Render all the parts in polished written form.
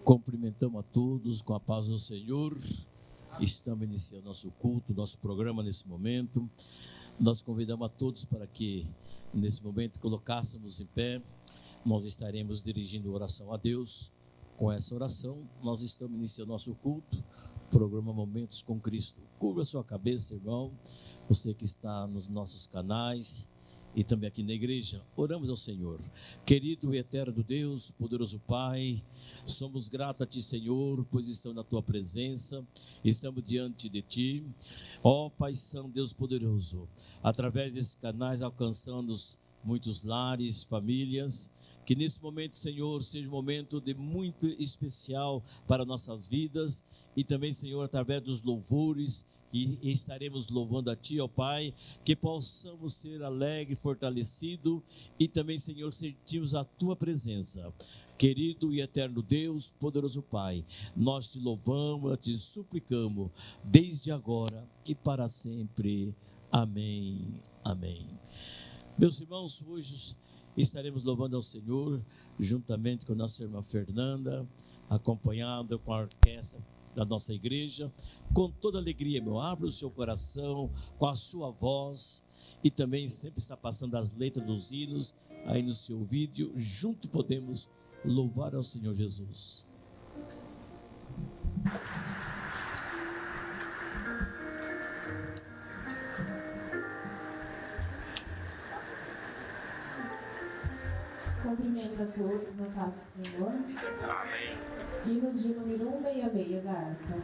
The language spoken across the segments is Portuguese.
Cumprimentamos a todos com a paz do Senhor. Estamos iniciando nosso culto, nosso programa nesse momento. Nós convidamos a todos para que, nesse momento, colocássemos em pé. Nós estaremos dirigindo oração a Deus. Com essa oração, nós estamos iniciando nosso culto, programa Momentos com Cristo. Curva a sua cabeça, irmão, você que está nos nossos canais e também aqui na igreja. Oramos ao Senhor. Querido e eterno Deus, poderoso Pai, somos gratos a Ti, Senhor, pois estamos na Tua presença, estamos diante de Ti. Ó Pai Santo, Deus poderoso, através desses canais alcançando muitos lares, famílias, que nesse momento, Senhor, seja um momento de muito especial para nossas vidas e também, Senhor, através dos louvores que estaremos louvando a Ti, ó Pai, que possamos ser alegres, fortalecidos e também, Senhor, sentimos a Tua presença. Querido e eterno Deus, poderoso Pai, nós Te louvamos, Te suplicamos, desde agora e para sempre. Amém, amém. Meus irmãos, hoje estaremos louvando ao Senhor, juntamente com a nossa irmã Fernanda, acompanhada com a orquestra da nossa igreja, com toda alegria, meu, abra o seu coração, com a sua voz, e também sempre está passando as letras dos hinos, aí no seu vídeo, junto podemos louvar ao Senhor Jesus. Cumprimento a todos na paz do Senhor. Amém. Hino de número 166 da harpa.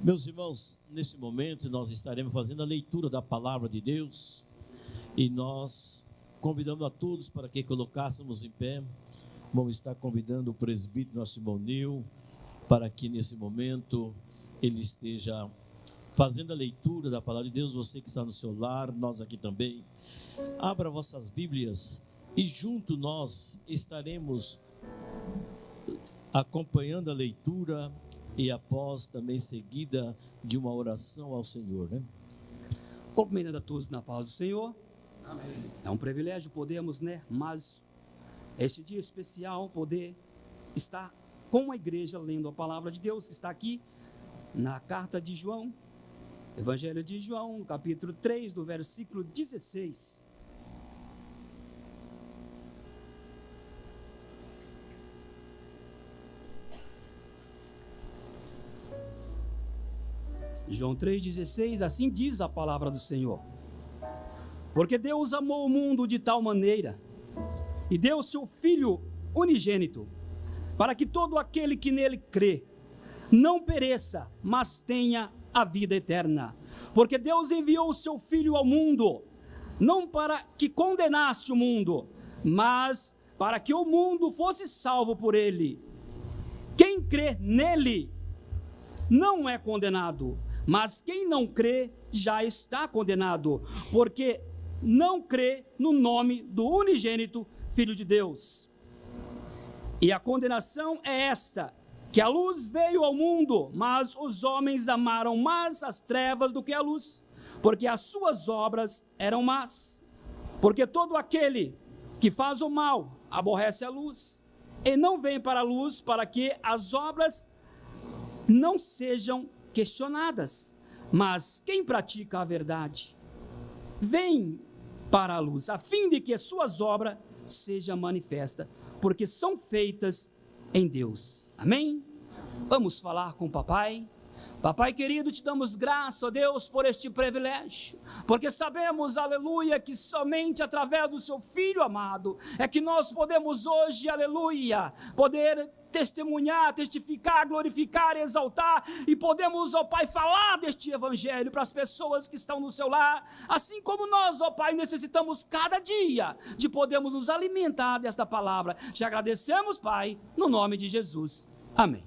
Meus irmãos, nesse momento nós estaremos fazendo a leitura da palavra de Deus e nós convidamos a todos para que colocássemos em pé. Vamos estar convidando o presbítero, nosso irmão Nil, para que nesse momento ele esteja fazendo a leitura da palavra de Deus. Você que está no seu lar, nós aqui também. Abra vossas Bíblias e junto nós estaremos acompanhando a leitura e após também seguida de uma oração ao Senhor, né? Cumprimentando a todos na paz do Senhor. Amém. É um privilégio podermos, mas este dia especial poder estar com a igreja lendo a palavra de Deus que está aqui na carta de João, Evangelho de João, no capítulo 3, do versículo 16. João 3,16, assim diz a palavra do Senhor. Porque Deus amou o mundo de tal maneira, e deu o seu Filho unigênito, para que todo aquele que nele crê, não pereça, mas tenha a vida eterna. Porque Deus enviou o seu Filho ao mundo, não para que condenasse o mundo, mas para que o mundo fosse salvo por ele. Quem crê nele não é condenado, mas quem não crê já está condenado, porque não crê no nome do unigênito Filho de Deus. E a condenação é esta, que a luz veio ao mundo, mas os homens amaram mais as trevas do que a luz, porque as suas obras eram más. Porque todo aquele que faz o mal aborrece a luz, e não vem para a luz para que as obras não sejam questionadas, mas quem pratica a verdade vem para a luz, a fim de que as suas obras sejam manifestas, porque são feitas em Deus. Amém? Vamos falar com o papai. Papai querido, te damos graça, ó Deus, por este privilégio, porque sabemos, aleluia, que somente através do seu Filho amado é que nós podemos hoje, aleluia, poder testemunhar, testificar, glorificar, exaltar, e podemos, ó Pai, falar deste evangelho para as pessoas que estão no seu lar, assim como nós, ó Pai, necessitamos cada dia de podermos nos alimentar desta palavra. Te agradecemos, Pai, no nome de Jesus. Amém.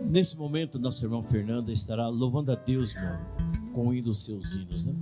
Nesse momento, nossa irmã Fernanda estará louvando a Deus, irmão, com o hino dos seus hinos, né?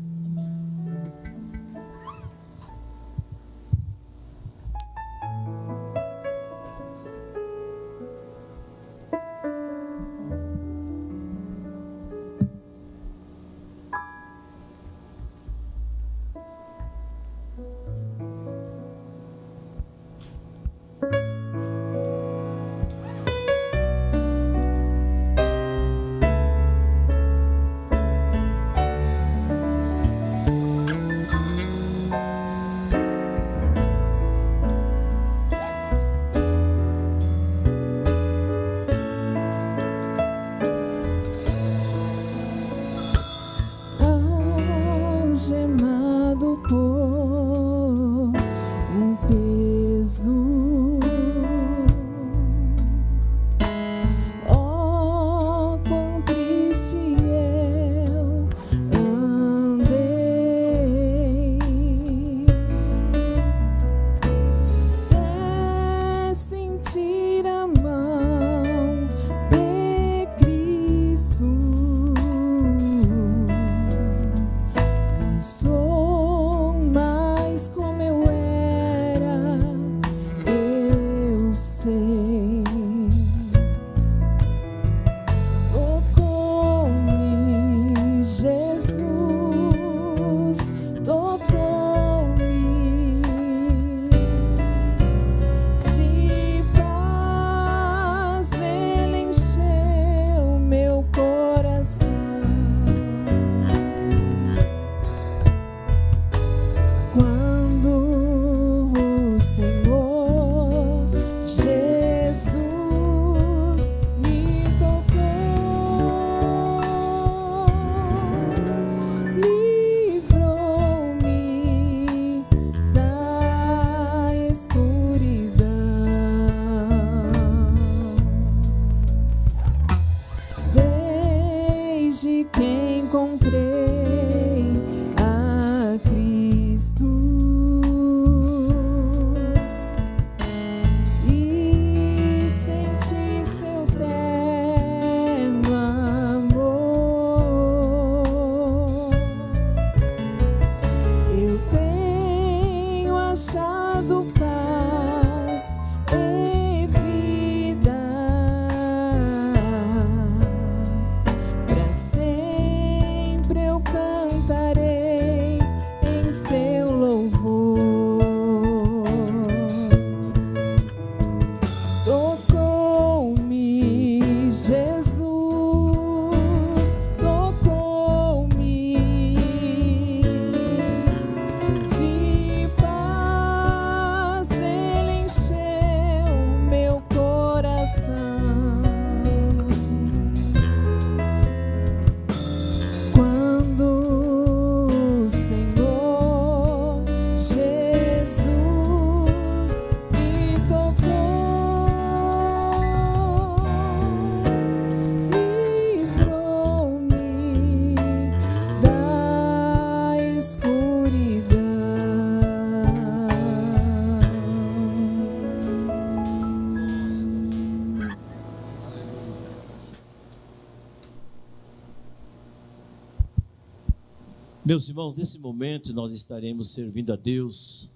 Meus irmãos, nesse momento nós estaremos servindo a Deus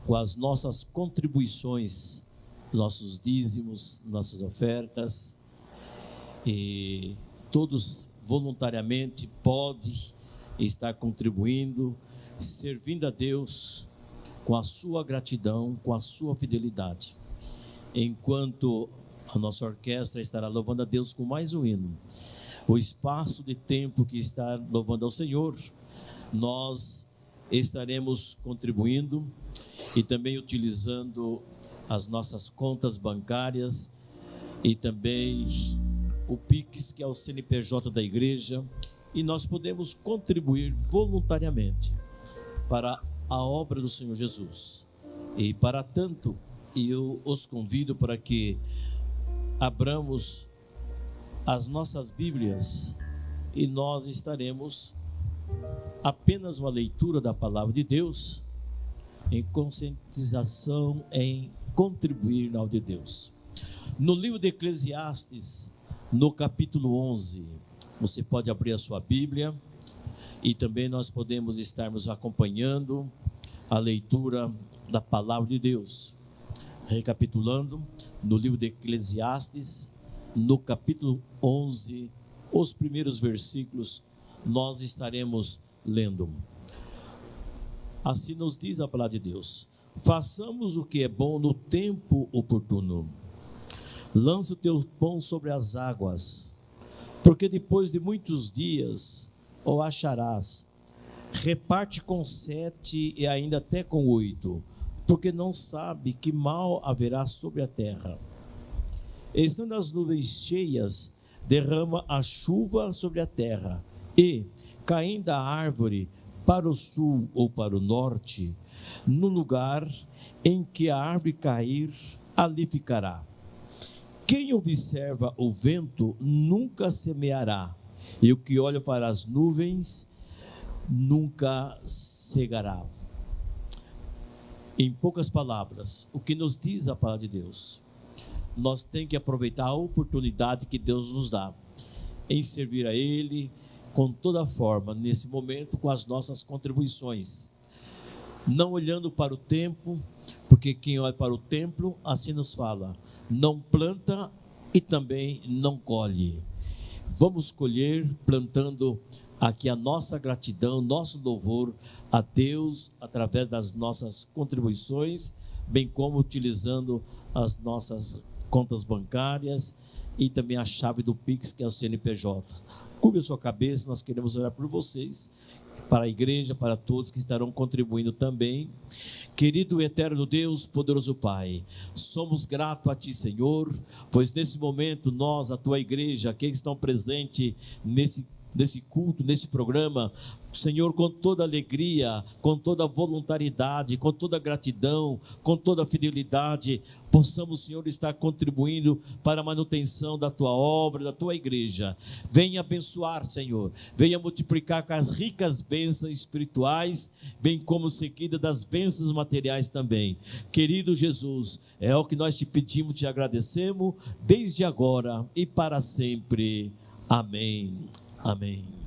com as nossas contribuições, nossos dízimos, nossas ofertas, e todos voluntariamente podem estar contribuindo, servindo a Deus com a sua gratidão, com a sua fidelidade. Enquanto a nossa orquestra estará louvando a Deus com mais um hino, o espaço de tempo que está louvando ao Senhor, nós estaremos contribuindo e também utilizando as nossas contas bancárias e também o Pix, que é o CNPJ da igreja, e nós podemos contribuir voluntariamente para a obra do Senhor Jesus. E para tanto, eu os convido para que abramos as nossas Bíblias e nós estaremos apenas uma leitura da palavra de Deus em conscientização, em contribuir na obra de Deus. No livro de Eclesiastes, no capítulo 11, você pode abrir a sua Bíblia e também nós podemos estarmos acompanhando a leitura da palavra de Deus. Recapitulando, no livro de Eclesiastes, no capítulo 11, os primeiros versículos, nós estaremos lendo. Assim nos diz a palavra de Deus: façamos o que é bom no tempo oportuno. Lança o teu pão sobre as águas, porque depois de muitos dias o acharás. Reparte com 7 e ainda até com 8, porque não sabe que mal haverá sobre a terra. Estando as nuvens cheias, derrama a chuva sobre a terra, e, caindo a árvore para o sul ou para o norte, no lugar em que a árvore cair, ali ficará. Quem observa o vento nunca semeará, e o que olha para as nuvens nunca cegará. Em poucas palavras, o que nos diz a palavra de Deus? Nós temos que aproveitar a oportunidade que Deus nos dá em servir a Ele com toda forma, nesse momento, com as nossas contribuições, não olhando para o tempo, porque quem olha para o templo, assim nos fala, não planta e também não colhe. Vamos colher plantando aqui a nossa gratidão, nosso louvor a Deus, através das nossas contribuições, bem como utilizando as nossas contas bancárias e também a chave do Pix, que é o CNPJ. Curve a sua cabeça, nós queremos orar por vocês, para a igreja, para todos que estarão contribuindo também. Querido e eterno Deus, poderoso Pai, somos gratos a Ti, Senhor, pois nesse momento nós, a Tua igreja, aqueles que estão presentes nesse culto, nesse programa, Senhor, com toda alegria, com toda voluntariedade, com toda gratidão, com toda fidelidade, possamos, Senhor, estar contribuindo para a manutenção da Tua obra, da Tua igreja. Venha abençoar, Senhor, venha multiplicar com as ricas bênçãos espirituais, bem como seguida das bênçãos materiais também. Querido Jesus, é o que nós te pedimos, te agradecemos, desde agora e para sempre. Amém. Amém.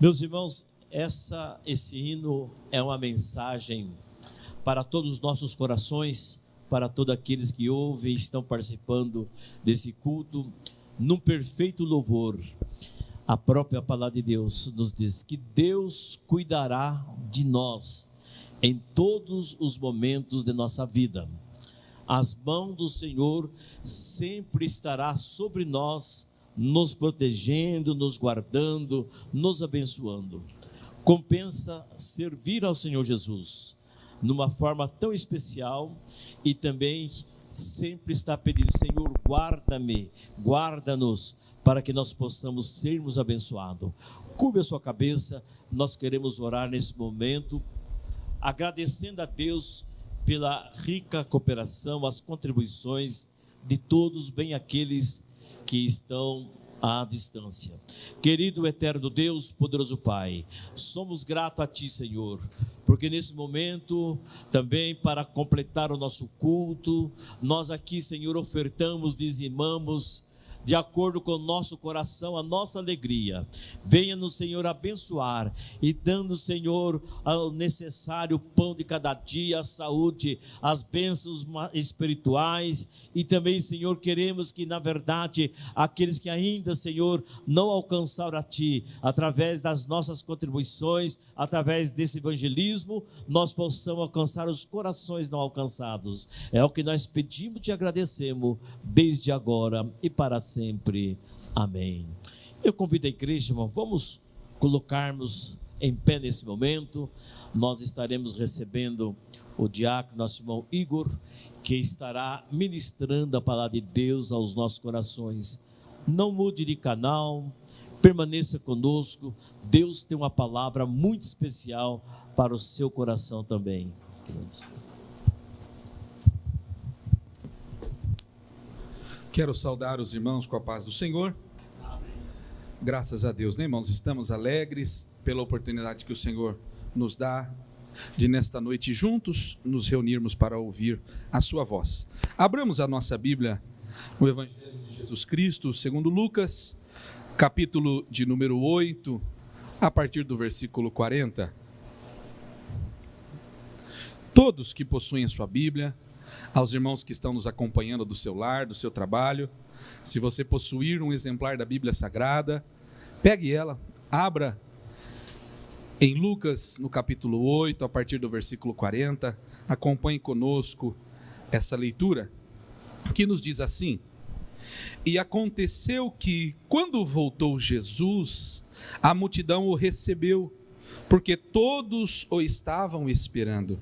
Meus irmãos, esse hino é uma mensagem para todos os nossos corações, para todos aqueles que ouvem e estão participando desse culto, num perfeito louvor. A própria palavra de Deus nos diz que Deus cuidará de nós em todos os momentos de nossa vida. As mãos do Senhor sempre estará sobre nós, nos protegendo, nos guardando, nos abençoando. Compensa servir ao Senhor Jesus numa forma tão especial e também sempre está pedindo: Senhor, guarda-me, guarda-nos, para que nós possamos sermos abençoados. Curva a sua cabeça, nós queremos orar nesse momento, agradecendo a Deus pela rica cooperação, as contribuições de todos, bem aqueles que estão à distância. Querido eterno Deus, poderoso Pai, somos gratos a Ti, Senhor, porque nesse momento, também para completar o nosso culto, nós aqui, Senhor, ofertamos, dizimamos, de acordo com o nosso coração, a nossa alegria. Venha-nos, Senhor, abençoar e dando, Senhor, o necessário pão de cada dia, a saúde, as bênçãos espirituais. E também, Senhor, queremos que, na verdade, aqueles que ainda, Senhor, não alcançaram a Ti, através das nossas contribuições, através desse evangelismo, nós possamos alcançar os corações não alcançados. É o que nós pedimos e te agradecemos, desde agora e para sempre. Amém. Eu convido a igreja, irmão, vamos colocarmos em pé nesse momento. Nós estaremos recebendo o diácono, nosso irmão Igor, que estará ministrando a palavra de Deus aos nossos corações. Não mude de canal, permaneça conosco. Deus tem uma palavra muito especial para o seu coração também. Quero saudar os irmãos com a paz do Senhor. Graças a Deus, né, irmãos? Estamos alegres pela oportunidade que o Senhor nos dá de nesta noite juntos nos reunirmos para ouvir a sua voz. Abramos a nossa Bíblia no Evangelho de Jesus Cristo, segundo Lucas, capítulo de número 8, a partir do versículo 40. Todos que possuem a sua Bíblia, aos irmãos que estão nos acompanhando do seu lar, do seu trabalho, se você possuir um exemplar da Bíblia Sagrada, pegue ela, abra em Lucas, no capítulo 8, a partir do versículo 40, acompanhe conosco essa leitura, que nos diz assim: E aconteceu que, quando voltou Jesus, a multidão o recebeu, porque todos o estavam esperando.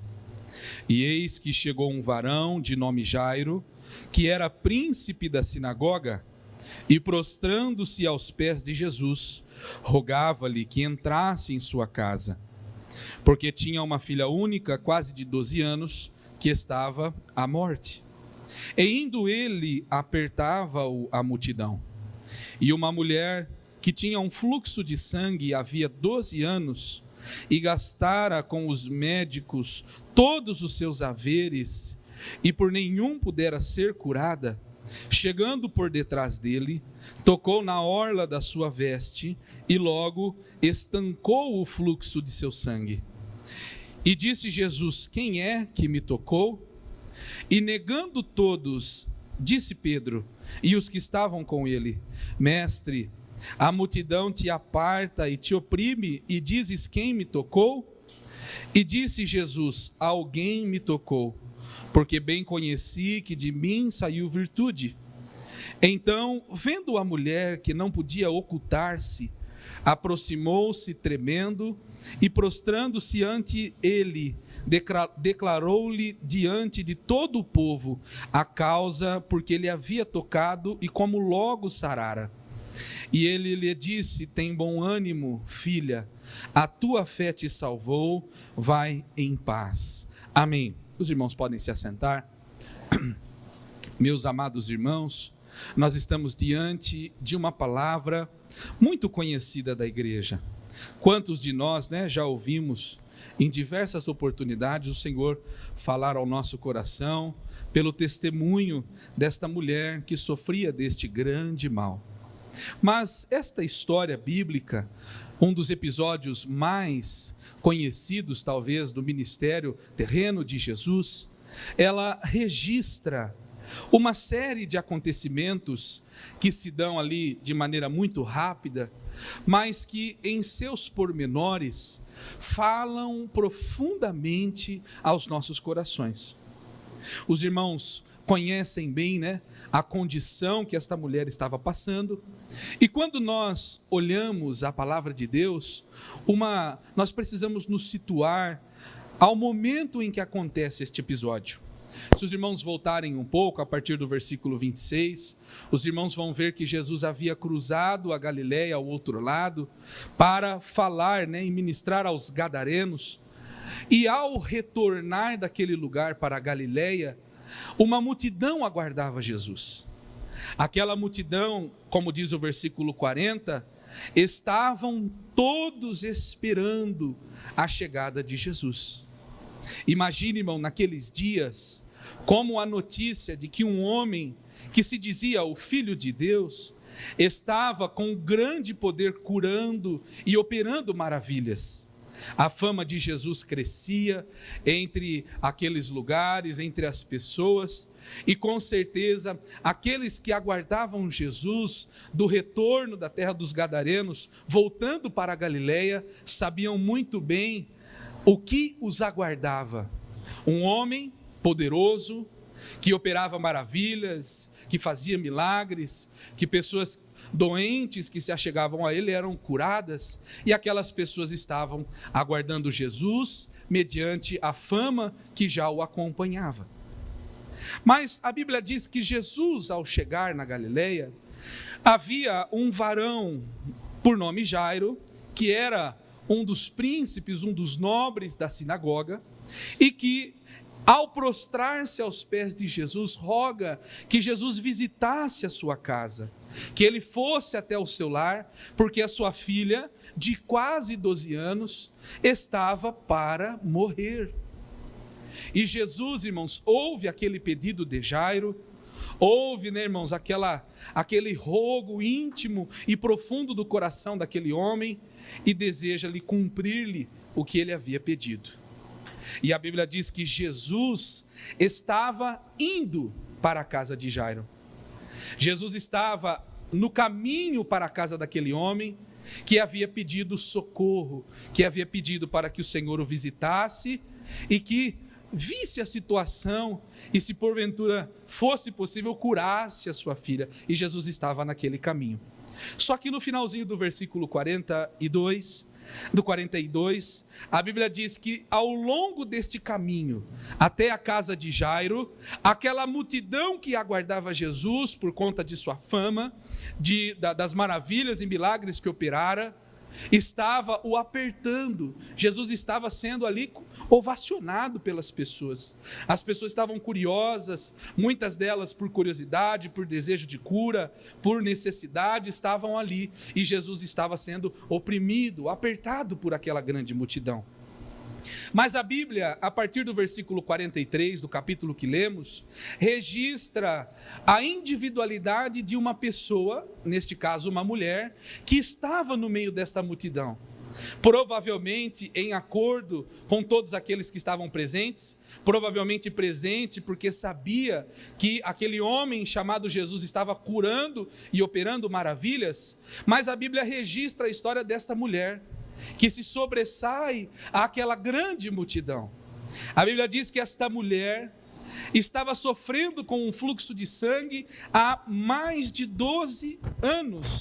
E eis que chegou um varão de nome Jairo, que era príncipe da sinagoga, e prostrando-se aos pés de Jesus, rogava-lhe que entrasse em sua casa, porque tinha uma filha única, quase de 12 anos, que estava à morte. E indo ele, apertava-o a multidão. E uma mulher que tinha um fluxo de sangue havia 12 anos, e gastara com os médicos todos os seus haveres, e por nenhum pudera ser curada, chegando por detrás dele, tocou na orla da sua veste, e logo estancou o fluxo de seu sangue. E disse Jesus: Quem é que me tocou? E negando todos, disse Pedro e os que estavam com ele: Mestre, a multidão te aparta e te oprime, e dizes: Quem me tocou? E disse Jesus: Alguém me tocou, porque bem conheci que de mim saiu virtude. Então, vendo a mulher que não podia ocultar-se, aproximou-se tremendo e, prostrando-se ante ele, declarou-lhe diante de todo o povo a causa porque ele havia tocado e como logo sarara. E ele lhe disse: Tem bom ânimo, filha, a tua fé te salvou, vai em paz. Amém. Os irmãos podem se assentar. Meus amados irmãos, nós estamos diante de uma palavra muito conhecida da igreja. Quantos de nós, já ouvimos em diversas oportunidades o Senhor falar ao nosso coração pelo testemunho desta mulher que sofria deste grande mal. Mas esta história bíblica um dos episódios mais conhecidos, talvez, do ministério terreno de Jesus, ela registra uma série de acontecimentos que se dão ali de maneira muito rápida, mas que em seus pormenores falam profundamente aos nossos corações. Os irmãos conhecem bem, a condição que esta mulher estava passando, e quando nós olhamos a palavra de Deus, nós precisamos nos situar ao momento em que acontece este episódio. Se os irmãos voltarem um pouco, a partir do versículo 26, os irmãos vão ver que Jesus havia cruzado a Galileia ao outro lado para falar, e ministrar aos gadarenos. E ao retornar daquele lugar para a Galileia, uma multidão aguardava Jesus. Aquela multidão, como diz o versículo 40, estavam todos esperando a chegada de Jesus. Imagine, irmão, naqueles dias, como a notícia de que um homem que se dizia o Filho de Deus estava com grande poder curando e operando maravilhas. A fama de Jesus crescia entre aqueles lugares, entre as pessoas, e com certeza aqueles que aguardavam Jesus do retorno da terra dos gadarenos, voltando para a Galileia, sabiam muito bem o que os aguardava. Um homem poderoso, que operava maravilhas, que fazia milagres, que pessoas doentes que se achegavam a ele eram curadas, e aquelas pessoas estavam aguardando Jesus mediante a fama que já o acompanhava. Mas a Bíblia diz que Jesus, ao chegar na Galileia, havia um varão por nome Jairo, que era um dos príncipes, um dos nobres da sinagoga, e que, ao prostrar-se aos pés de Jesus, roga que Jesus visitasse a sua casa, que ele fosse até o seu lar, porque a sua filha, de quase 12 anos, estava para morrer. E Jesus, irmãos, ouve aquele pedido de Jairo, ouve, irmãos, aquele rogo íntimo e profundo do coração daquele homem, e deseja-lhe cumprir-lhe o que ele havia pedido. E a Bíblia diz que Jesus estava indo para a casa de Jairo. Jesus estava no caminho para a casa daquele homem que havia pedido socorro, que havia pedido para que o Senhor o visitasse e que visse a situação e, se porventura fosse possível, curasse a sua filha. E Jesus estava naquele caminho. Só que no finalzinho do versículo 42, a Bíblia diz que ao longo deste caminho até a casa de Jairo, aquela multidão que aguardava Jesus por conta de sua fama, das maravilhas e milagres que operara, estava o apertando. Jesus estava sendo ali ovacionado pelas pessoas. As pessoas estavam curiosas, muitas delas por curiosidade, por desejo de cura, por necessidade, estavam ali, e Jesus estava sendo oprimido, apertado por aquela grande multidão. Mas a Bíblia, a partir do versículo 43, do capítulo que lemos, registra a individualidade de uma pessoa, neste caso uma mulher, que estava no meio desta multidão. Provavelmente em acordo com todos aqueles que estavam presentes, provavelmente presente porque sabia que aquele homem chamado Jesus estava curando e operando maravilhas, mas a Bíblia registra a história desta mulher, que se sobressai àquela grande multidão. A Bíblia diz que esta mulher estava sofrendo com um fluxo de sangue há mais de 12 anos.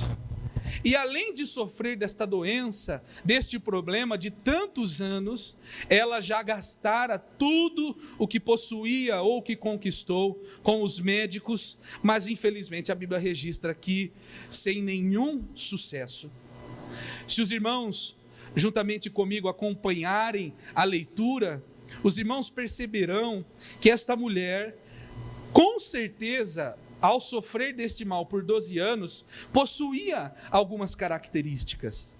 E além de sofrer desta doença, deste problema de tantos anos, ela já gastara tudo o que possuía ou que conquistou com os médicos, mas infelizmente a Bíblia registra que sem nenhum sucesso. Se os irmãos, juntamente comigo, acompanharem a leitura, os irmãos perceberão que esta mulher, com certeza, ao sofrer deste mal por 12 anos, possuía algumas características.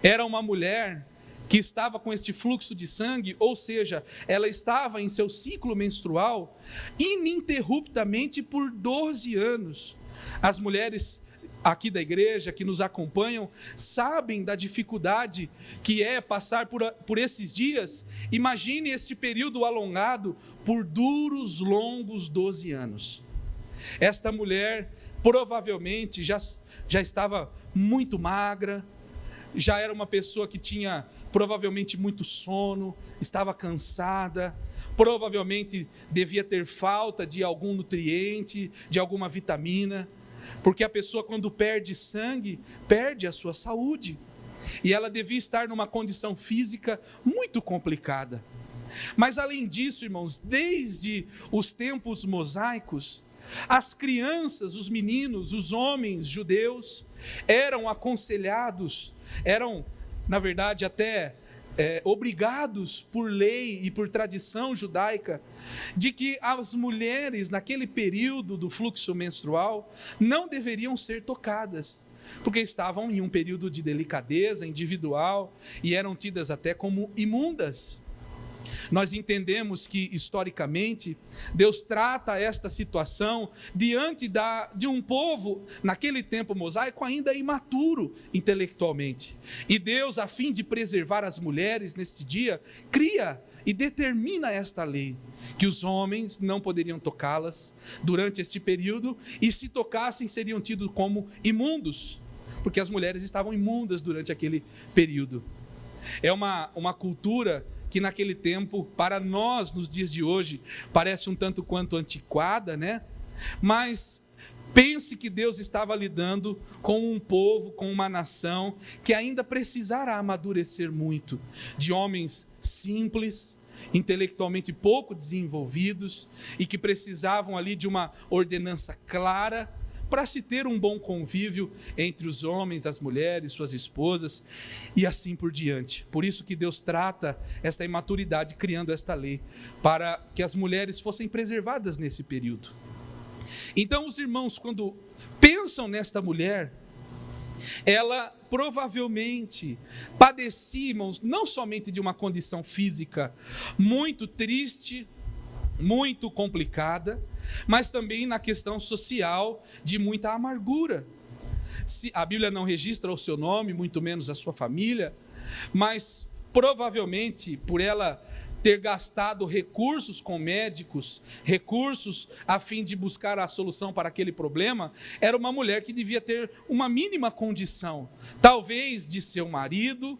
Era uma mulher que estava com este fluxo de sangue, ou seja, ela estava em seu ciclo menstrual ininterruptamente por 12 anos. As mulheres aqui da igreja, que nos acompanham, sabem da dificuldade que é passar por esses dias. Imagine este período alongado por duros, longos 12 anos. Esta mulher provavelmente já estava muito magra, já era uma pessoa que tinha provavelmente muito sono, estava cansada, provavelmente devia ter falta de algum nutriente, de alguma vitamina, porque a pessoa, quando perde sangue, perde a sua saúde. E ela devia estar numa condição física muito complicada. Mas além disso, irmãos, desde os tempos mosaicos, as crianças, os meninos, os homens judeus eram aconselhados, eram, na verdade, até obrigados por lei e por tradição judaica, de que as mulheres, naquele período do fluxo menstrual, não deveriam ser tocadas, porque estavam em um período de delicadeza individual e eram tidas até como imundas. Nós entendemos que, historicamente, Deus trata esta situação diante de um povo, naquele tempo mosaico, ainda imaturo intelectualmente. E Deus, a fim de preservar as mulheres neste dia, cria e determina esta lei, que os homens não poderiam tocá-las durante este período, e se tocassem seriam tidos como imundos, porque as mulheres estavam imundas durante aquele período. É uma cultura que naquele tempo, para nós, nos dias de hoje, parece um tanto quanto antiquada, né? Mas pense que Deus estava lidando com um povo, com uma nação, que ainda precisará amadurecer muito, de homens simples, intelectualmente pouco desenvolvidos, e que precisavam ali de uma ordenança clara, para se ter um bom convívio entre os homens, as mulheres, suas esposas e assim por diante. Por isso que Deus trata esta imaturidade, criando esta lei, para que as mulheres fossem preservadas nesse período. Então, os irmãos, quando pensam nesta mulher, ela provavelmente padecia, irmãos, não somente de uma condição física muito triste, muito complicada, mas também na questão social de muita amargura. A Bíblia não registra o seu nome, muito menos a sua família, mas provavelmente por ela ter gastado recursos com médicos, recursos a fim de buscar a solução para aquele problema, era uma mulher que devia ter uma mínima condição, talvez de seu marido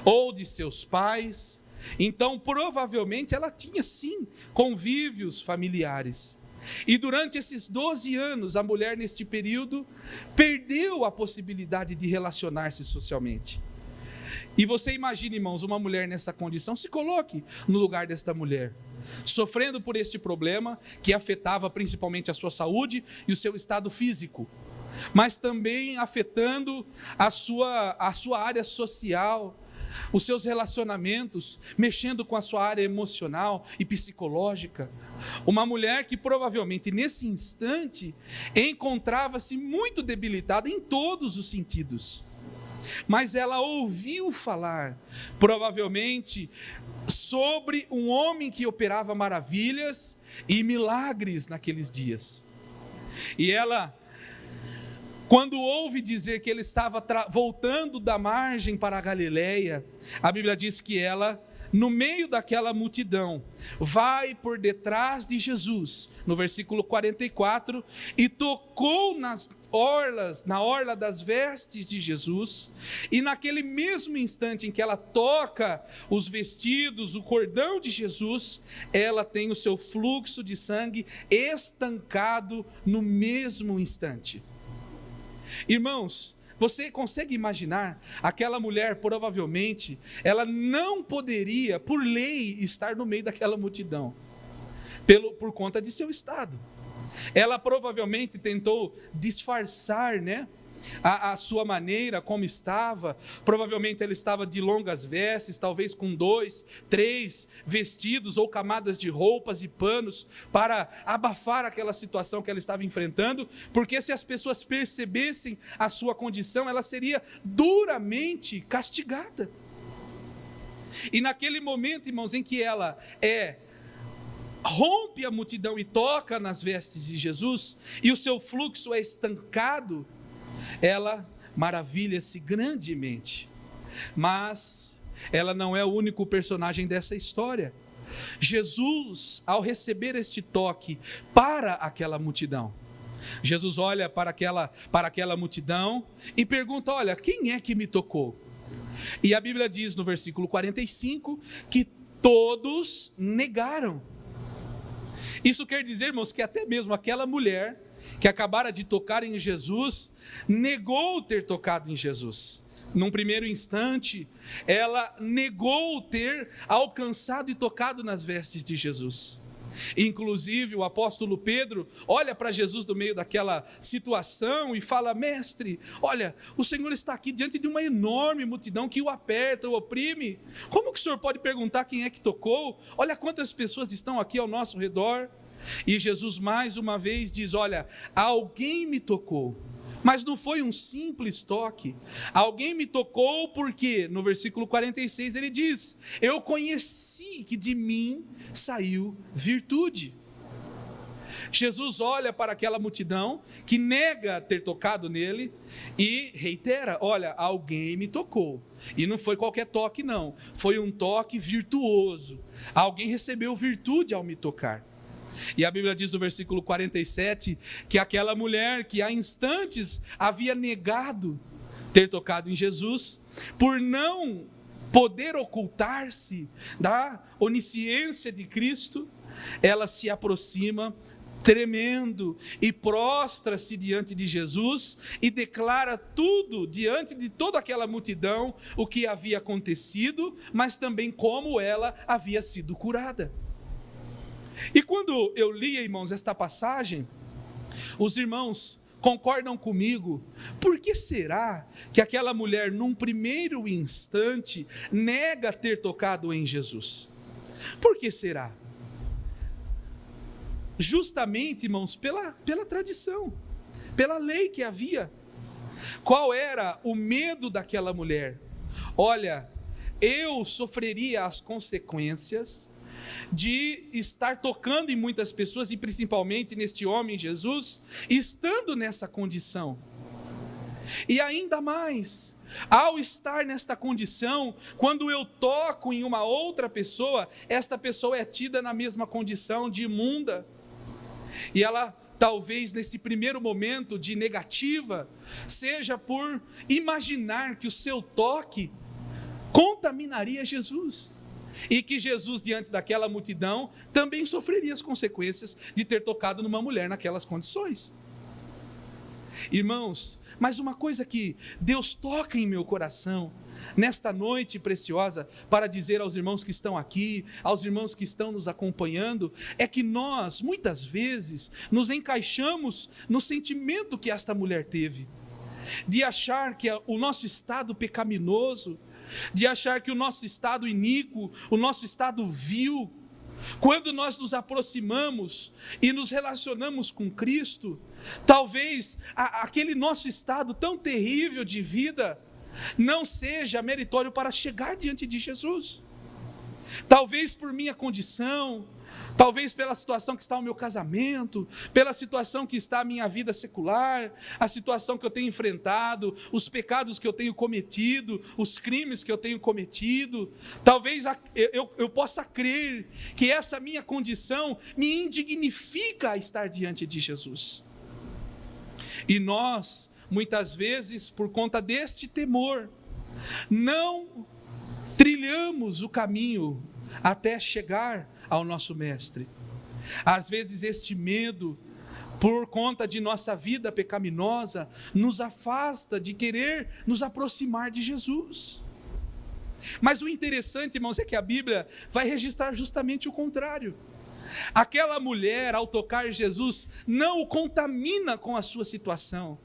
ou de seus pais. Então, provavelmente, ela tinha sim convívios familiares. E durante esses 12 anos, a mulher neste período perdeu a possibilidade de relacionar-se socialmente. E você imagina, irmãos, uma mulher nessa condição, se coloque no lugar desta mulher, sofrendo por este problema que afetava principalmente a sua saúde e o seu estado físico, mas também afetando a sua área social, os seus relacionamentos, mexendo com a sua área emocional e psicológica. Uma mulher que provavelmente nesse instante encontrava-se muito debilitada em todos os sentidos. Mas ela ouviu falar, provavelmente, sobre um homem que operava maravilhas e milagres naqueles dias. E ela, quando ouve dizer que ele estava voltando da margem para a Galileia, a Bíblia diz que ela, no meio daquela multidão, vai por detrás de Jesus, no versículo 44, e tocou na orla das vestes de Jesus, e naquele mesmo instante em que ela toca os vestidos, o cordão de Jesus, ela tem o seu fluxo de sangue estancado no mesmo instante. Irmãos, você consegue imaginar? Aquela mulher, provavelmente, ela não poderia, por lei, estar no meio daquela multidão, por conta de seu estado. Ela provavelmente tentou disfarçar, né, a sua maneira, como estava. Provavelmente ela estava de longas vestes, talvez com 2, 3 vestidos ou camadas de roupas e panos para abafar aquela situação que ela estava enfrentando, porque se as pessoas percebessem a sua condição, ela seria duramente castigada. E naquele momento, irmãos, em que ela rompe a multidão e toca nas vestes de Jesus, e o seu fluxo é estancado, ela maravilha-se grandemente. Mas ela não é o único personagem dessa história. Jesus, ao receber este toque para aquela multidão, Jesus olha para aquela multidão e pergunta: olha, quem é que me tocou? E a Bíblia diz no versículo 45 que todos negaram. Isso quer dizer, irmãos, que até mesmo aquela mulher que acabara de tocar em Jesus negou ter tocado em Jesus. Num primeiro instante, ela negou ter alcançado e tocado nas vestes de Jesus. Inclusive, o apóstolo Pedro olha para Jesus no meio daquela situação e fala: mestre, olha, o Senhor está aqui diante de uma enorme multidão que o aperta, o oprime. Como que o Senhor pode perguntar quem é que tocou? Olha quantas pessoas estão aqui ao nosso redor. E Jesus mais uma vez diz: olha, alguém me tocou. Mas não foi um simples toque. Alguém me tocou porque, no versículo 46, ele diz: eu conheci que de mim saiu virtude. Jesus olha para aquela multidão que nega ter tocado nele e reitera: olha, alguém me tocou. E não foi qualquer toque, não. Foi um toque virtuoso. Alguém recebeu virtude ao me tocar. E a Bíblia diz no versículo 47 que aquela mulher que há instantes havia negado ter tocado em Jesus, por não poder ocultar-se da onisciência de Cristo, ela se aproxima tremendo e prostra-se diante de Jesus e declara tudo diante de toda aquela multidão, o que havia acontecido, mas também como ela havia sido curada. E quando eu li, irmãos, esta passagem, os irmãos concordam comigo: por que será que aquela mulher, num primeiro instante, nega ter tocado em Jesus? Por que será? Justamente, irmãos, pela tradição, pela lei que havia. Qual era o medo daquela mulher? Olha, eu sofreria as consequências de estar tocando em muitas pessoas, e principalmente neste homem Jesus, estando nessa condição. E ainda mais, ao estar nesta condição, quando eu toco em uma outra pessoa, esta pessoa é tida na mesma condição de imunda. E ela, talvez nesse primeiro momento de negativa, seja por imaginar que o seu toque contaminaria Jesus. E que Jesus, diante daquela multidão, também sofreria as consequências de ter tocado numa mulher naquelas condições. Irmãos, mas uma coisa que Deus toca em meu coração nesta noite preciosa, para dizer aos irmãos que estão aqui, aos irmãos que estão nos acompanhando, é que nós, muitas vezes, nos encaixamos no sentimento que esta mulher teve, de achar que o nosso estado pecaminoso, de achar que o nosso estado iníquo, o nosso estado vil, quando nós nos aproximamos e nos relacionamos com Cristo, talvez aquele nosso estado tão terrível de vida não seja meritório para chegar diante de Jesus. Talvez por minha condição, talvez pela situação que está o meu casamento, pela situação que está a minha vida secular, a situação que eu tenho enfrentado, os pecados que eu tenho cometido, os crimes que eu tenho cometido. Talvez eu possa crer que essa minha condição me indignifica a estar diante de Jesus. E nós, muitas vezes, por conta deste temor, não trilhamos o caminho até chegar ao nosso mestre. Às vezes este medo, por conta de nossa vida pecaminosa, nos afasta de querer nos aproximar de Jesus. Mas o interessante, irmãos, é que a Bíblia vai registrar justamente o contrário. Aquela mulher, ao tocar Jesus, não o contamina com a sua situação.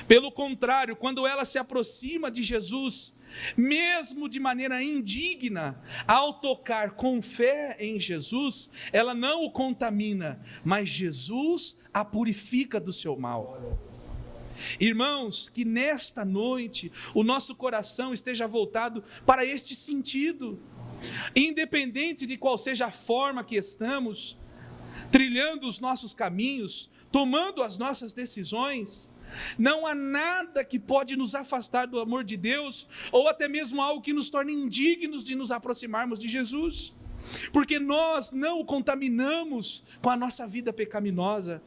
Pelo contrário, quando ela se aproxima de Jesus, mesmo de maneira indigna, ao tocar com fé em Jesus, ela não o contamina, mas Jesus a purifica do seu mal. Irmãos, que nesta noite o nosso coração esteja voltado para este sentido, independente de qual seja a forma que estamos trilhando os nossos caminhos, tomando as nossas decisões, Não há nada que pode nos afastar do amor de Deus, ou até mesmo algo que nos torne indignos de nos aproximarmos de Jesus. Porque nós não o contaminamos com a nossa vida pecaminosa,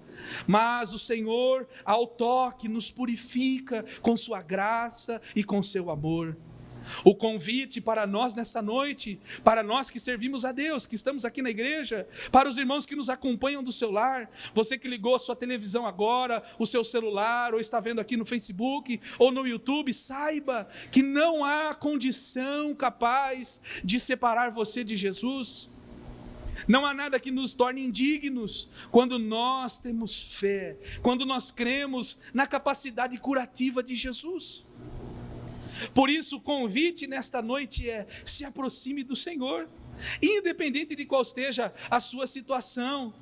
mas o Senhor, ao toque, nos purifica com sua graça e com seu amor. O convite para nós nessa noite, para nós que servimos a Deus, que estamos aqui na igreja, para os irmãos que nos acompanham do seu lar, você que ligou a sua televisão agora, o seu celular, ou está vendo aqui no Facebook ou no YouTube, saiba que não há condição capaz de separar você de Jesus. Não há nada que nos torne indignos quando nós temos fé, quando nós cremos na capacidade curativa de Jesus. Por isso, o convite nesta noite é: se aproxime do Senhor, independente de qual esteja a sua situação.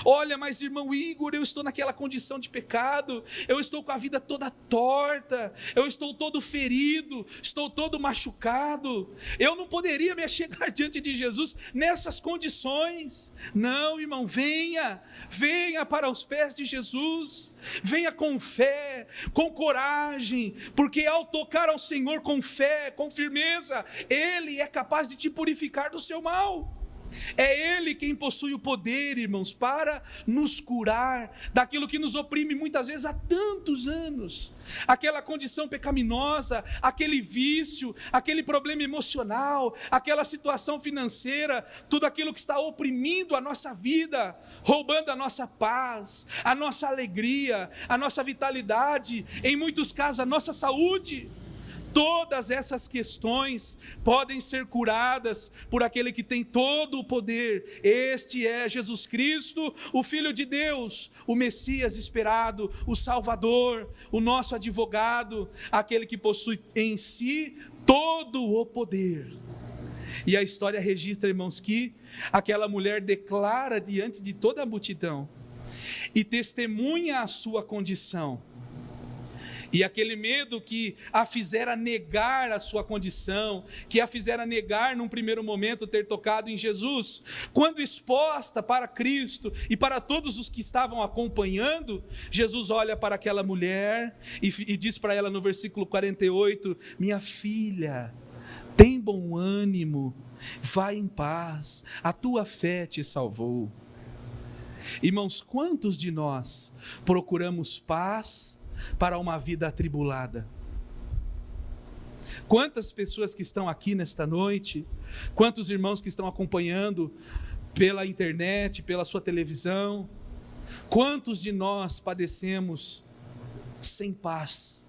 Olha, mas irmão Igor, eu estou naquela condição de pecado, eu estou com a vida toda torta, eu estou todo ferido, estou todo machucado, eu não poderia me achegar diante de Jesus nessas condições. Não, irmão, venha para os pés de Jesus, venha com fé, com coragem, porque ao tocar ao Senhor com fé, com firmeza, Ele é capaz de te purificar do seu mal. É Ele quem possui o poder, irmãos, para nos curar daquilo que nos oprime muitas vezes há tantos anos. Aquela condição pecaminosa, aquele vício, aquele problema emocional, aquela situação financeira, tudo aquilo que está oprimindo a nossa vida, roubando a nossa paz, a nossa alegria, a nossa vitalidade, em muitos casos a nossa saúde. Todas essas questões podem ser curadas por aquele que tem todo o poder. Este é Jesus Cristo, o Filho de Deus, o Messias esperado, o Salvador, o nosso advogado, aquele que possui em si todo o poder. E a história registra, irmãos, que aquela mulher declara diante de toda a multidão e testemunha a sua condição. E aquele medo que a fizera negar a sua condição, que a fizera negar num primeiro momento ter tocado em Jesus, quando exposta para Cristo e para todos os que estavam acompanhando, Jesus olha para aquela mulher e diz para ela no versículo 48, minha filha, tem bom ânimo, vai em paz, a tua fé te salvou. Irmãos, quantos de nós procuramos paz para uma vida atribulada? Quantas pessoas que estão aqui nesta noite, quantos irmãos que estão acompanhando pela internet, pela sua televisão, quantos de nós padecemos sem paz?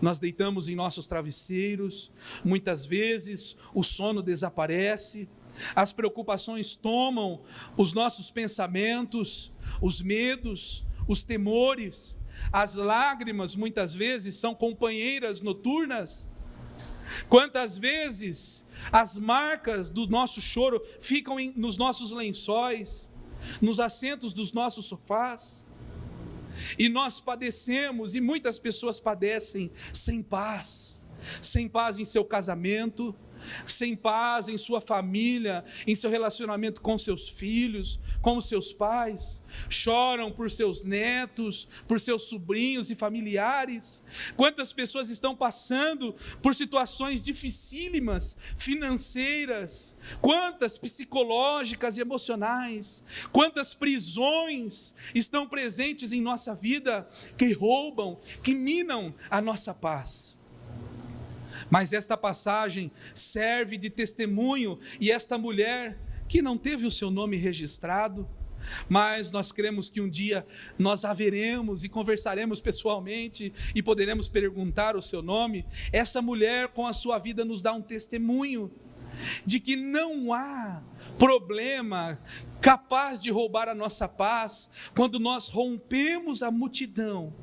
Nós deitamos em nossos travesseiros, muitas vezes o sono desaparece, as preocupações tomam os nossos pensamentos, os medos, os temores. As lágrimas muitas vezes são companheiras noturnas. Quantas vezes as marcas do nosso choro ficam nos nossos lençóis, nos assentos dos nossos sofás. E nós padecemos, e muitas pessoas padecem sem paz em seu casamento, sem paz em sua família, em seu relacionamento com seus filhos, com os seus pais, choram por seus netos, por seus sobrinhos e familiares. Quantas pessoas estão passando por situações dificílimas, financeiras, quantas psicológicas e emocionais, quantas prisões estão presentes em nossa vida que roubam, que minam a nossa paz. Mas esta passagem serve de testemunho, e esta mulher, que não teve o seu nome registrado, mas nós cremos que um dia nós a veremos e conversaremos pessoalmente e poderemos perguntar o seu nome. Essa mulher com a sua vida nos dá um testemunho de que não há problema capaz de roubar a nossa paz quando nós rompemos a multidão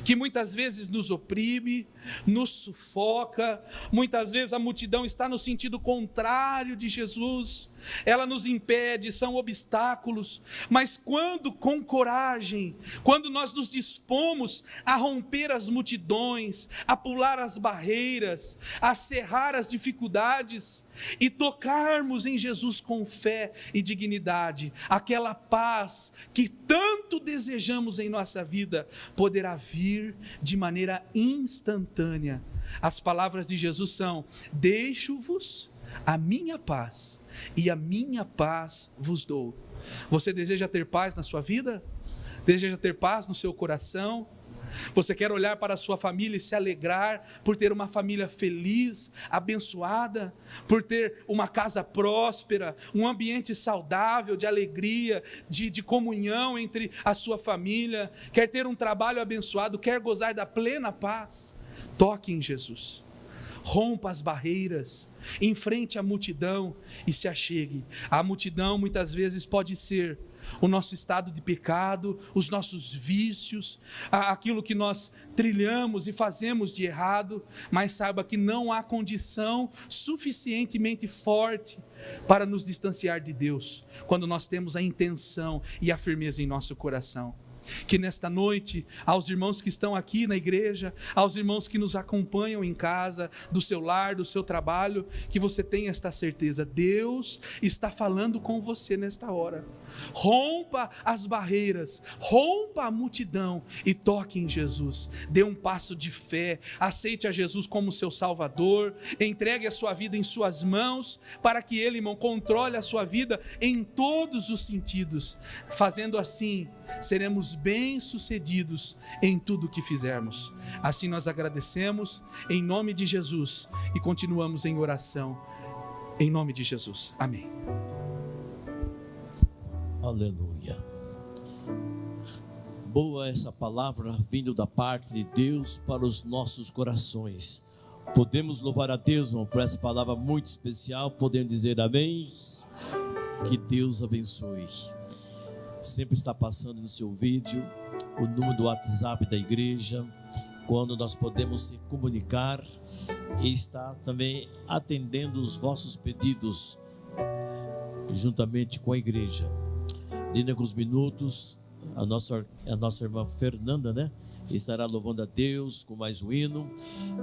que muitas vezes nos oprime, nos sufoca. Muitas vezes a multidão está no sentido contrário de Jesus, ela nos impede, são obstáculos, mas quando com coragem, quando nós nos dispomos a romper as multidões, a pular as barreiras, a cerrar as dificuldades e tocarmos em Jesus com fé e dignidade, aquela paz que tanto desejamos em nossa vida poderá vir de maneira instantânea. As palavras de Jesus são: deixo-vos a minha paz, e a minha paz vos dou. Você deseja ter paz na sua vida? Deseja ter paz no seu coração? Você quer olhar para a sua família e se alegrar por ter uma família feliz, abençoada, por ter uma casa próspera, um ambiente saudável de alegria, de comunhão entre a sua família? Quer ter um trabalho abençoado? Quer gozar da plena paz? Toque em Jesus. Rompa as barreiras, enfrente a multidão e se achegue. A multidão muitas vezes pode ser o nosso estado de pecado, os nossos vícios, aquilo que nós trilhamos e fazemos de errado, mas saiba que não há condição suficientemente forte para nos distanciar de Deus, quando nós temos a intenção e a firmeza em nosso coração. Que nesta noite, aos irmãos que estão aqui na igreja, aos irmãos que nos acompanham em casa, do seu lar, do seu trabalho, que você tenha esta certeza: Deus está falando com você nesta hora. Rompa as barreiras, rompa a multidão e toque em Jesus. Dê um passo de fé, aceite a Jesus como seu Salvador, entregue a sua vida em suas mãos, para que Ele, irmão, controle a sua vida em todos os sentidos. Fazendo assim, seremos bem-sucedidos em tudo o que fizermos. Assim nós agradecemos em nome de Jesus e continuamos em oração em nome de Jesus. Amém. Aleluia. Boa essa palavra vindo da parte de Deus para os nossos corações. Podemos louvar a Deus, irmão, por essa palavra muito especial. Podemos dizer amém? Que Deus abençoe. Sempre está passando no seu vídeo o número do WhatsApp da igreja, quando nós podemos se comunicar, e está também atendendo os vossos pedidos juntamente com a igreja. Dentro de alguns minutos, a nossa irmã Fernanda, né, estará louvando a Deus com mais um hino.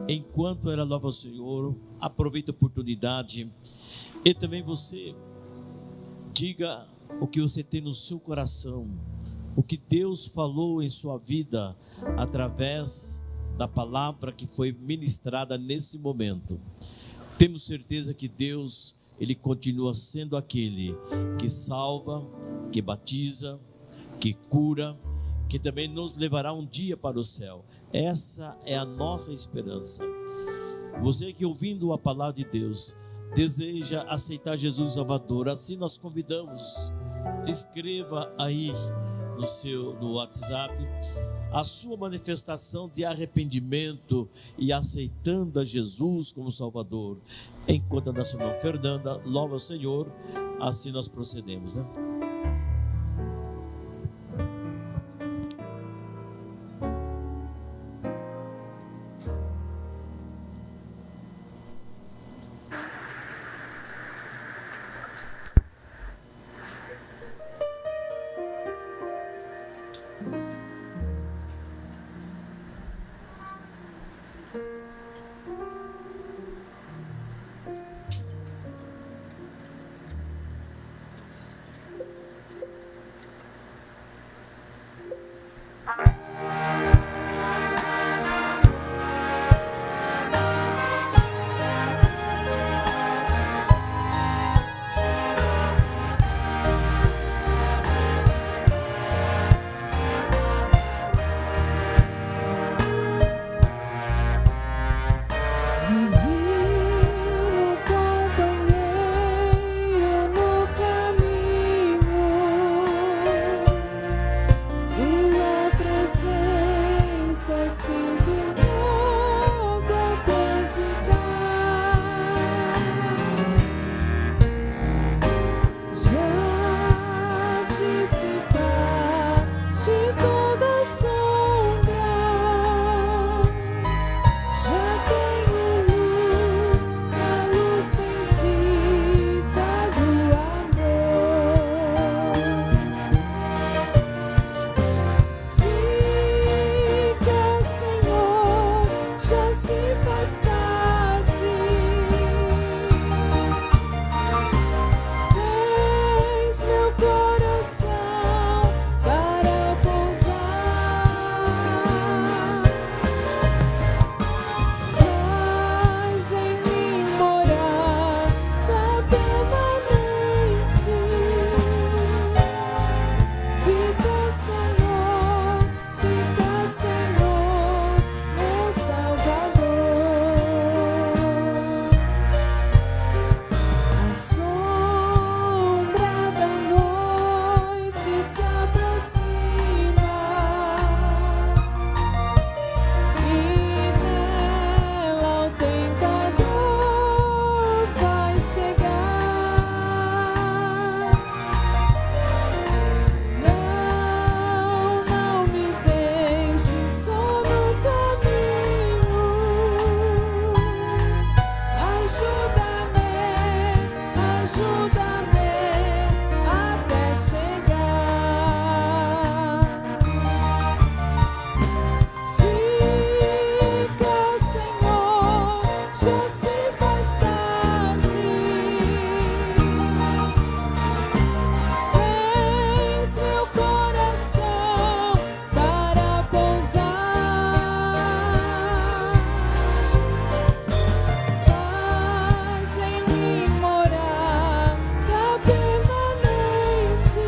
Enquanto ela louva o Senhor, aproveita a oportunidade e também você diga o que você tem no seu coração, o que Deus falou em sua vida através da palavra que foi ministrada nesse momento. Temos certeza que Deus, Ele continua sendo aquele que salva, que batiza, que cura, que também nos levará um dia para o céu. Essa é a nossa esperança. Você que ouvindo a palavra de Deus deseja aceitar Jesus Salvador, assim nós convidamos, escreva aí no WhatsApp a sua manifestação de arrependimento e aceitando a Jesus como Salvador. Enquanto a nossa irmã Fernanda louva o Senhor, assim nós procedemos, né? coração para pousar. Faz em mim morada permanente. Fica, Senhor, meu Salvador. A sombra da noite se aproxima e nela o tentador vai chegar. Não me deixe só no caminho. Ajuda-me até chegar. Fica, Senhor, já se faz tarde. Tens meu coração para pousar. Faz em mim morada permanente.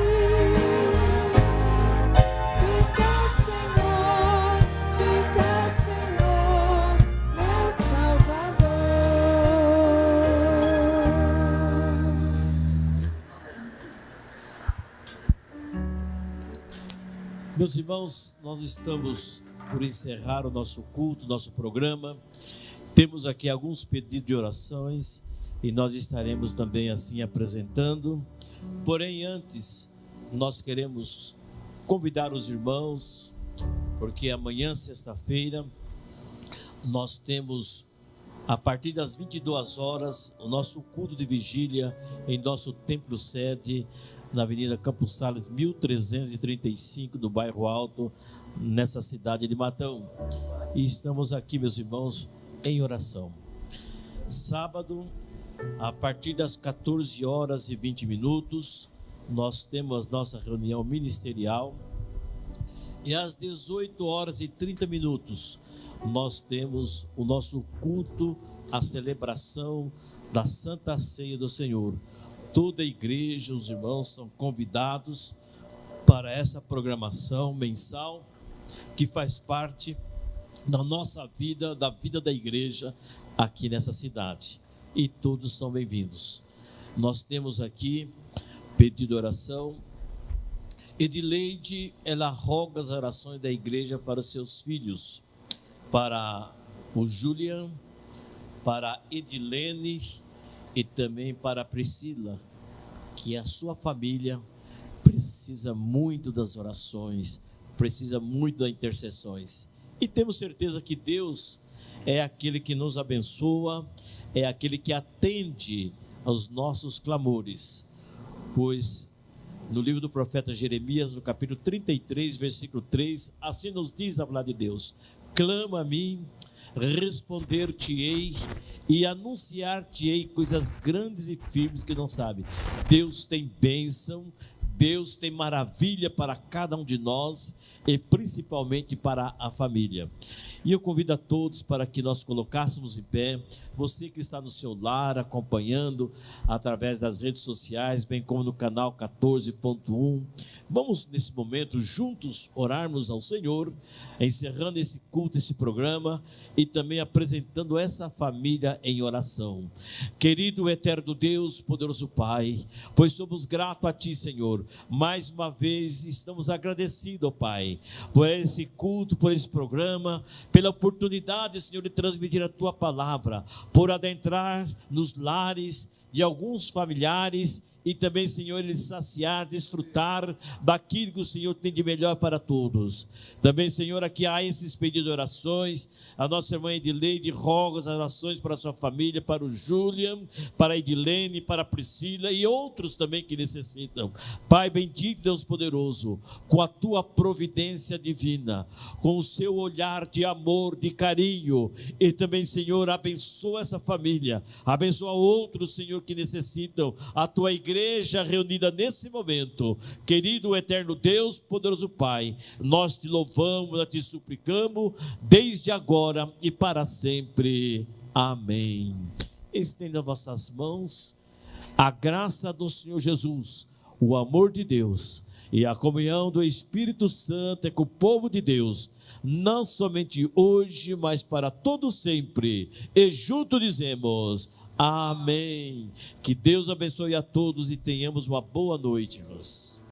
Fica, Senhor, meu Salvador. Meus irmãos, nós estamos por encerrar o nosso culto, nosso programa. Temos aqui alguns pedidos de orações e nós estaremos também assim apresentando. Porém, antes, nós queremos convidar os irmãos, porque amanhã, sexta-feira, nós temos, a partir das 22 horas, o nosso culto de vigília em nosso templo sede, na Avenida Campos Sales, 1335, do bairro Alto, nessa cidade de Matão. E estamos aqui, meus irmãos, em oração. Sábado, a partir das 14 horas e 20 minutos, nós temos nossa reunião ministerial. E às 18 horas e 30 minutos, nós temos o nosso culto, a celebração da Santa Ceia do Senhor. Toda a igreja, os irmãos são convidados para essa programação mensal que faz parte da nossa vida, da vida da igreja aqui nessa cidade. E todos são bem-vindos. Nós temos aqui pedido de oração. Edileide, ela roga as orações da igreja para os seus filhos, para o Julian, para a Edilene e também para a Priscila, que a sua família precisa muito das orações, precisa muito das intercessões. E temos certeza que Deus é aquele que nos abençoa, é aquele que atende aos nossos clamores, pois no livro do profeta Jeremias, no capítulo 33, versículo 3, assim nos diz a palavra de Deus: clama a mim, responder-te-ei e anunciar-te-ei coisas grandes e firmes que não sabe. Deus tem bênção, Deus tem maravilha para cada um de nós e principalmente para a família. E eu convido a todos para que nós colocássemos em pé, você que está no seu lar acompanhando através das redes sociais, bem como no canal 14.1. Vamos nesse momento juntos orarmos ao Senhor, encerrando esse culto, esse programa e também apresentando essa família em oração. Querido eterno Deus, poderoso Pai, pois somos gratos a Ti, Senhor. Mais uma vez estamos agradecidos, ó Pai, por esse culto, por esse programa, pela oportunidade, Senhor, de transmitir a Tua palavra, por adentrar nos lares de alguns familiares e também, Senhor, ele saciar, desfrutar daquilo que o Senhor tem de melhor para todos. Também, Senhor, aqui há esses pedidos de orações. A nossa irmã Edileide roga as orações para a sua família, para o Julian, para a Edilene, para a Priscila e outros também que necessitam. Pai bendito, Deus poderoso, com a Tua providência divina, com o Seu olhar de amor, de carinho, e também, Senhor, abençoa essa família, abençoa outros, Senhor, que necessitam, a Tua igreja igreja reunida nesse momento. Querido eterno Deus, poderoso Pai, nós te louvamos, nós te suplicamos, desde agora e para sempre. Amém. Estenda vossas mãos. A graça do Senhor Jesus, o amor de Deus e a comunhão do Espírito Santo é com o povo de Deus, não somente hoje, mas para todo sempre. E juntos dizemos amém. Que Deus abençoe a todos e tenhamos uma boa noite, irmãos.